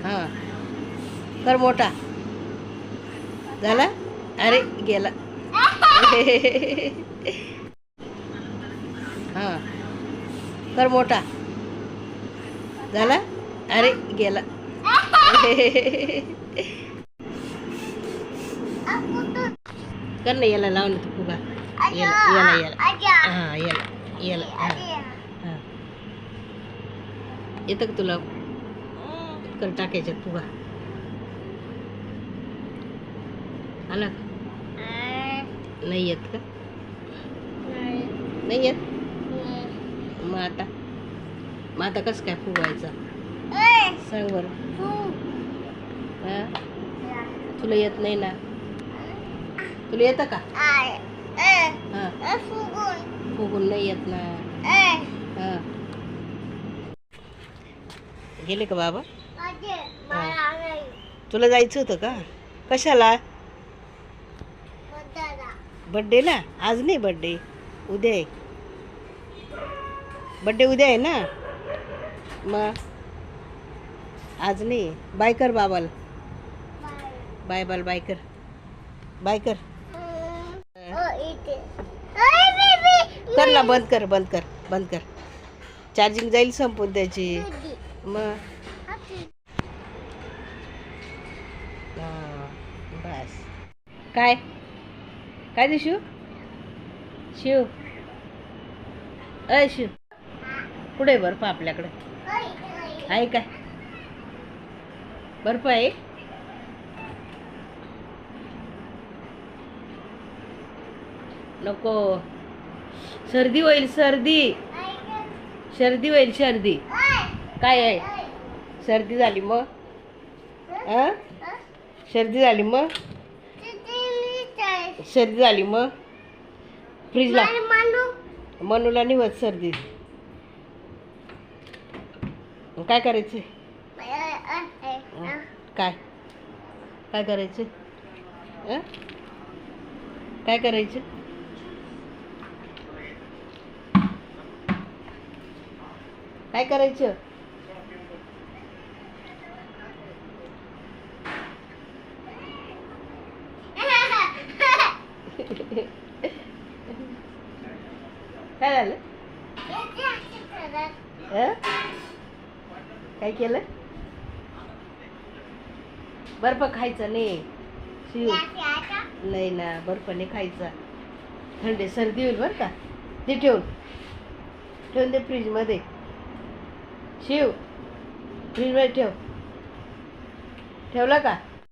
हां कर मोठा झाला. अरे गेला. हां कर मोठा झाला. अरे गेला. कर ना याला लाव ना तू फुगा. याला याला याला हां याला याला हां येतं का तुला. कर टाकायच्यात फुगा. आला का? नाही येत का. नाही येत. मग आता कसं काय फुगवायचा सांग बरं. हां तुला येत नाही ना. तुला येतं का. हां फुगून नाही येत ना. हां गेले का बाबा. तुला जायचं होतं का. कशाला. बड्डेला. आज नाही बड्डे उद्या आहे. बड्डे उद्या आहे ना. मग आज नाही. बाय कर बाबाला. बाय बाल बाय कर. बाय कर. कर ना बंद कर बंद कर बंद कर. चार्जिंग जाईल संपून त्याची. मग बस. काय काय ते शिव. शिव अय शिव कुठे बर्फ आपल्याकडे आहे काय. बर्फ आहे. नको सर्दी होईल. सर्दी सर्दी होईल. सर्दी काय आहे. सर्दी झाली मग. सर्दी झाली मग. सर्दी झाली मग फ्रीजला. मनूला नाही होत सर्दी. काय करायचं. काय काय करायचं. काय करायचं. काय करायचं. काय झालं. काय केलं. बर्फ खायचा नाही शिव. नाही ना बर्फ नाही खायचा. थंडी सर्दी होईल बरं का. ते ठेवून दे फ्रीजमध्ये. शिव फ्रीजमध्ये ठेव. ठेवला का.